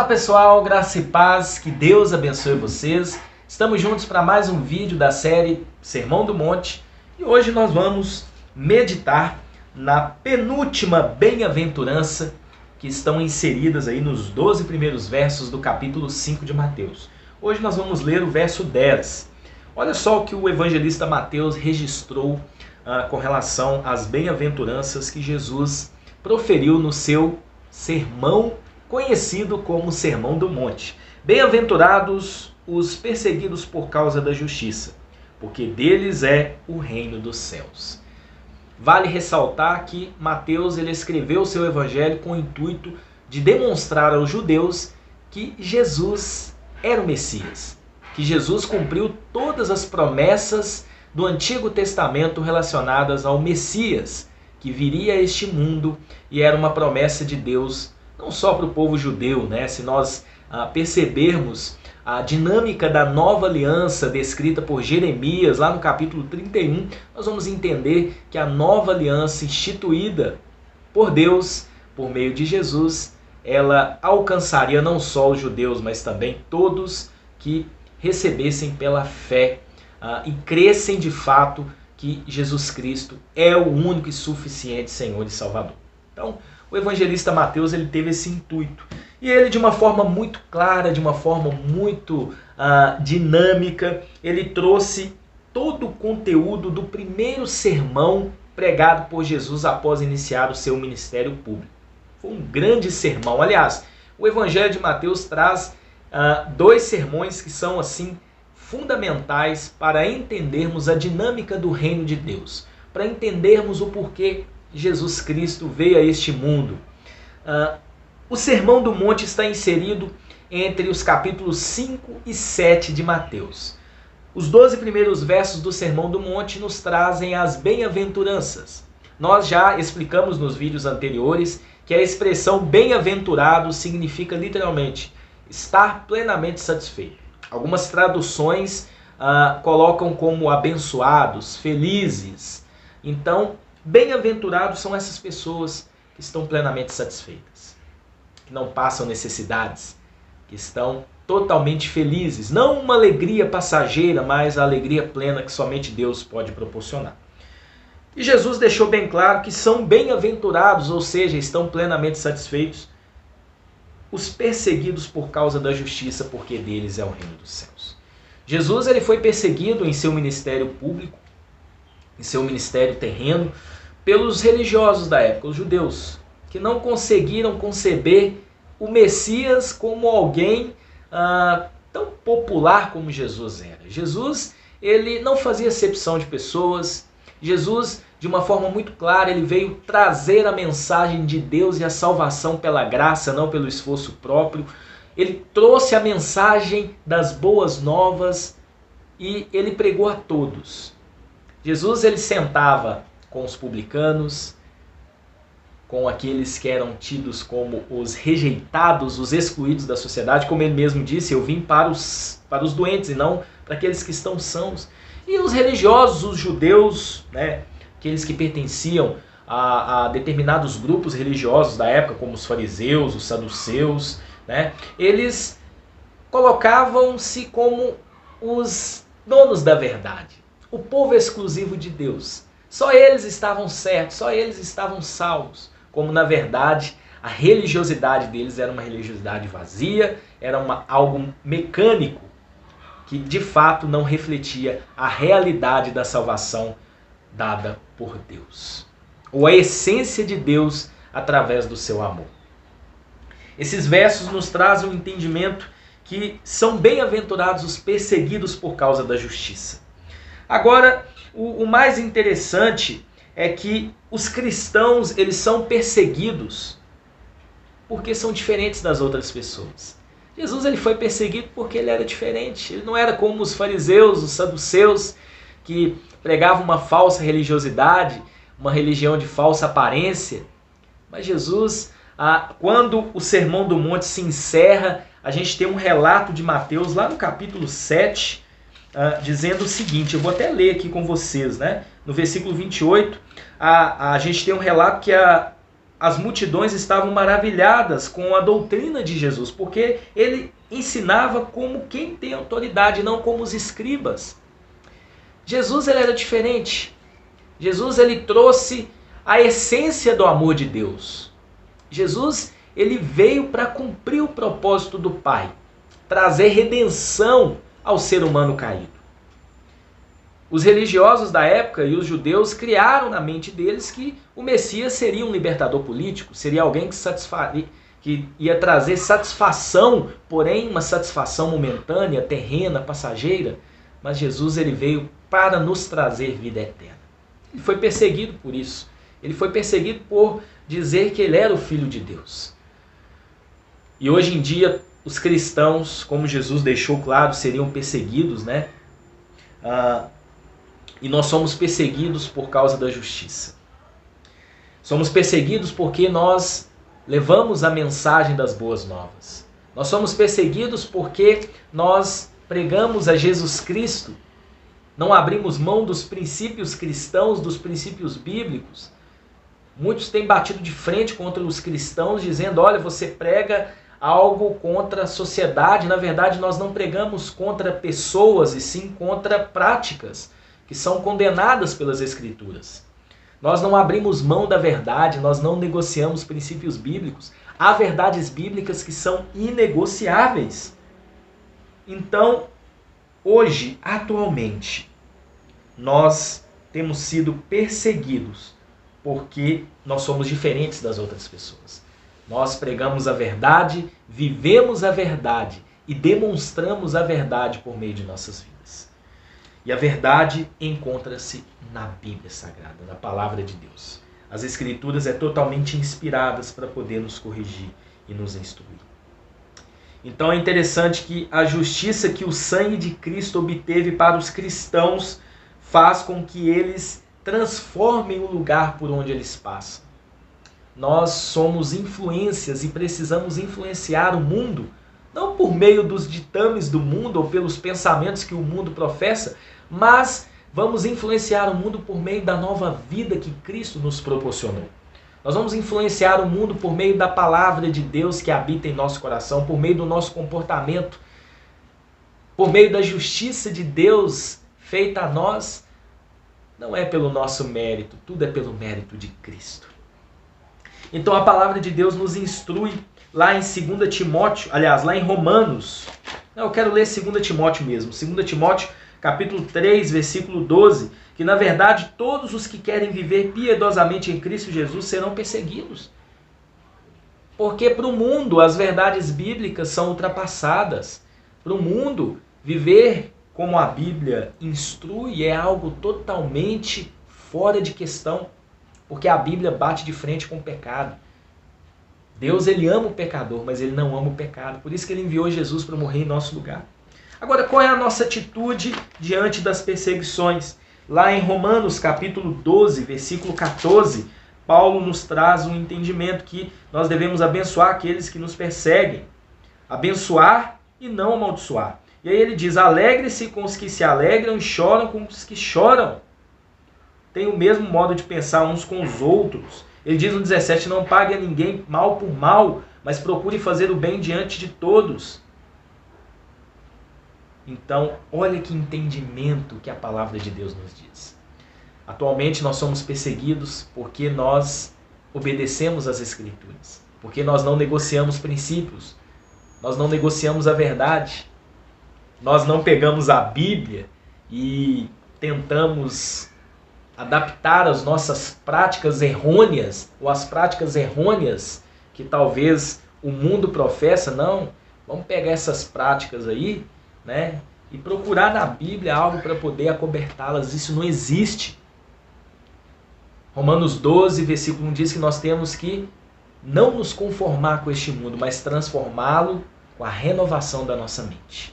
Olá pessoal, graça e paz, que Deus abençoe vocês. Estamos juntos para mais um vídeo da série Sermão do Monte e hoje nós vamos meditar na penúltima bem-aventurança que estão inseridas aí nos 12 primeiros versos do capítulo 5 de Mateus. Hoje nós vamos ler o verso 10. Olha só o que o evangelista Mateus registrou com relação às bem-aventuranças que Jesus proferiu no seu sermão conhecido como Sermão do Monte. Bem-aventurados os perseguidos por causa da justiça, porque deles é o reino dos céus. Vale ressaltar que Mateus ele escreveu o seu evangelho com o intuito de demonstrar aos judeus que Jesus era o Messias, que Jesus cumpriu todas as promessas do Antigo Testamento relacionadas ao Messias, que viria a este mundo, e era uma promessa de Deus não só para o povo judeu, né? Se nós percebermos a dinâmica da nova aliança descrita por Jeremias, lá no capítulo 31, nós vamos entender que a nova aliança instituída por Deus, por meio de Jesus, ela alcançaria não só os judeus, mas também todos que recebessem pela fé e crescem de fato que Jesus Cristo é o único e suficiente Senhor e Salvador. Então, o evangelista Mateus ele teve esse intuito. E ele, de uma forma muito clara, de uma forma muito dinâmica, ele trouxe todo o conteúdo do primeiro sermão pregado por Jesus após iniciar o seu ministério público. Foi um grande sermão. Aliás, o evangelho de Mateus traz dois sermões que são assim fundamentais para entendermos a dinâmica do reino de Deus, para entendermos o porquê Jesus Cristo veio a este mundo. O Sermão do Monte está inserido entre os capítulos 5 e 7 de Mateus. Os 12 primeiros versos do Sermão do Monte nos trazem as bem-aventuranças. Nós já explicamos nos vídeos anteriores que a expressão bem-aventurado significa literalmente estar plenamente satisfeito. Algumas traduções colocam como abençoados, felizes. Então, bem-aventurados são essas pessoas que estão plenamente satisfeitas, que não passam necessidades, que estão totalmente felizes. Não uma alegria passageira, mas a alegria plena que somente Deus pode proporcionar. E Jesus deixou bem claro que são bem-aventurados, ou seja, estão plenamente satisfeitos, os perseguidos por causa da justiça, porque deles é o reino dos céus. Jesus ele foi perseguido em seu ministério público, em seu ministério terreno, pelos religiosos da época, os judeus, que não conseguiram conceber o Messias como alguém tão popular como Jesus era. Jesus ele não fazia acepção de pessoas. Jesus, de uma forma muito clara, ele veio trazer a mensagem de Deus e a salvação pela graça, não pelo esforço próprio. Ele trouxe a mensagem das boas novas e ele pregou a todos. Jesus ele sentava com os publicanos, com aqueles que eram tidos como os rejeitados, os excluídos da sociedade, como ele mesmo disse, eu vim para os doentes e não para aqueles que estão sãos. E os religiosos, os judeus, né, aqueles que pertenciam a determinados grupos religiosos da época, como os fariseus, os saduceus, né, eles colocavam-se como os donos da verdade, o povo exclusivo de Deus. Só eles estavam certos, só eles estavam salvos. Como na verdade a religiosidade deles era uma religiosidade vazia, era algo mecânico, que de fato não refletia a realidade da salvação dada por Deus, ou a essência de Deus através do seu amor. Esses versos nos trazem um entendimento que são bem-aventurados os perseguidos por causa da justiça. Agora, o mais interessante é que os cristãos eles são perseguidos porque são diferentes das outras pessoas. Jesus ele foi perseguido porque ele era diferente. Ele não era como os fariseus, os saduceus, que pregavam uma falsa religiosidade, uma religião de falsa aparência. Mas Jesus, quando o Sermão do Monte se encerra, a gente tem um relato de Mateus lá no capítulo 7, dizendo o seguinte, eu vou até ler aqui com vocês, né? No versículo 28, a gente tem um relato que a as multidões estavam maravilhadas com a doutrina de Jesus, porque ele ensinava como quem tem autoridade, não como os escribas. Jesus ele era diferente. Jesus ele trouxe a essência do amor de Deus. Jesus ele veio para cumprir o propósito do Pai, trazer redenção ao ser humano caído. Os religiosos da época e os judeus criaram na mente deles que o Messias seria um libertador político, seria alguém que ia trazer satisfação, porém uma satisfação momentânea, terrena, passageira. Mas Jesus ele veio para nos trazer vida eterna. Ele foi perseguido por isso. Ele foi perseguido por dizer que ele era o Filho de Deus. E hoje em dia, os cristãos, como Jesus deixou claro, seriam perseguidos, né? E nós somos perseguidos por causa da justiça. Somos perseguidos porque nós levamos a mensagem das boas novas. Nós somos perseguidos porque nós pregamos a Jesus Cristo. Não abrimos mão dos princípios cristãos, dos princípios bíblicos. Muitos têm batido de frente contra os cristãos, dizendo, olha, você prega algo contra a sociedade. Na verdade, nós não pregamos contra pessoas, e sim contra práticas que são condenadas pelas Escrituras. Nós não abrimos mão da verdade, nós não negociamos princípios bíblicos. Há verdades bíblicas que são inegociáveis. Então, hoje, atualmente, nós temos sido perseguidos porque nós somos diferentes das outras pessoas. Nós pregamos a verdade, vivemos a verdade e demonstramos a verdade por meio de nossas vidas. E a verdade encontra-se na Bíblia Sagrada, na Palavra de Deus. As Escrituras são totalmente inspiradas para poder nos corrigir e nos instruir. Então é interessante que a justiça que o sangue de Cristo obteve para os cristãos faz com que eles transformem o lugar por onde eles passam. Nós somos influências e precisamos influenciar o mundo, não por meio dos ditames do mundo ou pelos pensamentos que o mundo professa, mas vamos influenciar o mundo por meio da nova vida que Cristo nos proporcionou. Nós vamos influenciar o mundo por meio da palavra de Deus que habita em nosso coração, por meio do nosso comportamento, por meio da justiça de Deus feita a nós. Não é pelo nosso mérito, tudo é pelo mérito de Cristo. Então a palavra de Deus nos instrui lá em 2 Timóteo, aliás, lá em Romanos. Eu quero ler 2 Timóteo mesmo. 2 Timóteo, capítulo 3, versículo 12, que na verdade todos os que querem viver piedosamente em Cristo Jesus serão perseguidos. Porque para o mundo as verdades bíblicas são ultrapassadas. Para o mundo, viver como a Bíblia instrui é algo totalmente fora de questão. Porque a Bíblia bate de frente com o pecado. Deus ele ama o pecador, mas ele não ama o pecado. Por isso que ele enviou Jesus para morrer em nosso lugar. Agora, qual é a nossa atitude diante das perseguições? Lá em Romanos capítulo 12, versículo 14, Paulo nos traz um entendimento que nós devemos abençoar aqueles que nos perseguem. Abençoar e não amaldiçoar. E aí ele diz, alegre-se com os que se alegram e choram com os que choram. Tem o mesmo modo de pensar uns com os outros. Ele diz no 17, não pague a ninguém mal por mal, mas procure fazer o bem diante de todos. Então, olha que entendimento que a palavra de Deus nos diz. Atualmente nós somos perseguidos porque nós obedecemos às Escrituras. Porque nós não negociamos princípios. Nós não negociamos a verdade. Nós não pegamos a Bíblia e tentamos adaptar as nossas práticas errôneas, ou as práticas errôneas que talvez o mundo professa. Não, vamos pegar essas práticas aí, né, e procurar na Bíblia algo para poder acobertá-las. Isso não existe. Romanos 12, versículo 1 diz que nós temos que não nos conformar com este mundo, mas transformá-lo com a renovação da nossa mente.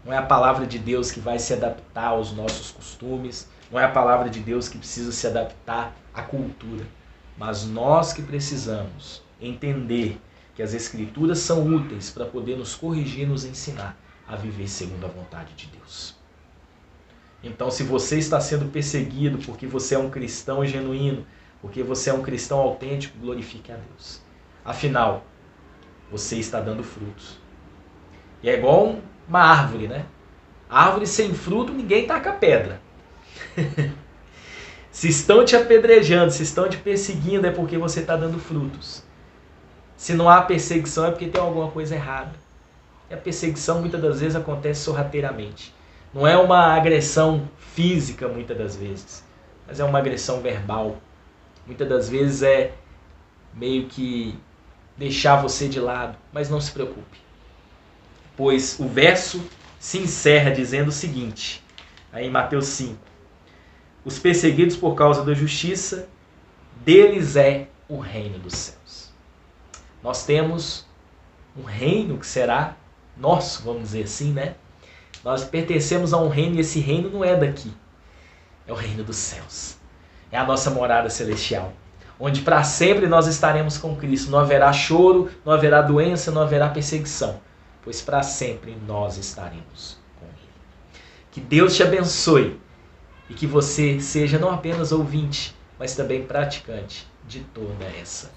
Não é a palavra de Deus que vai se adaptar aos nossos costumes, não é a palavra de Deus que precisa se adaptar à cultura, mas nós que precisamos entender que as Escrituras são úteis para poder nos corrigir e nos ensinar a viver segundo a vontade de Deus. Então, se você está sendo perseguido porque você é um cristão genuíno, porque você é um cristão autêntico, glorifique a Deus. Afinal, você está dando frutos. E é igual uma árvore, né? Árvore sem fruto, ninguém taca pedra. Se estão te apedrejando, se estão te perseguindo, é porque você está dando frutos. Se não há perseguição, é porque tem alguma coisa errada. E a perseguição, muitas das vezes, acontece sorrateiramente. Não é uma agressão física, muitas das vezes, mas é uma agressão verbal. Muitas das vezes é meio que deixar você de lado, mas não se preocupe. Pois o verso se encerra dizendo o seguinte, aí em Mateus 5. Os perseguidos por causa da justiça, deles é o reino dos céus. Nós temos um reino que será nosso, vamos dizer assim, né? Nós pertencemos a um reino e esse reino não é daqui. É o reino dos céus. É a nossa morada celestial. Onde para sempre nós estaremos com Cristo. Não haverá choro, não haverá doença, não haverá perseguição. Pois para sempre nós estaremos com Ele. Que Deus te abençoe. E que você seja não apenas ouvinte, mas também praticante de toda essa.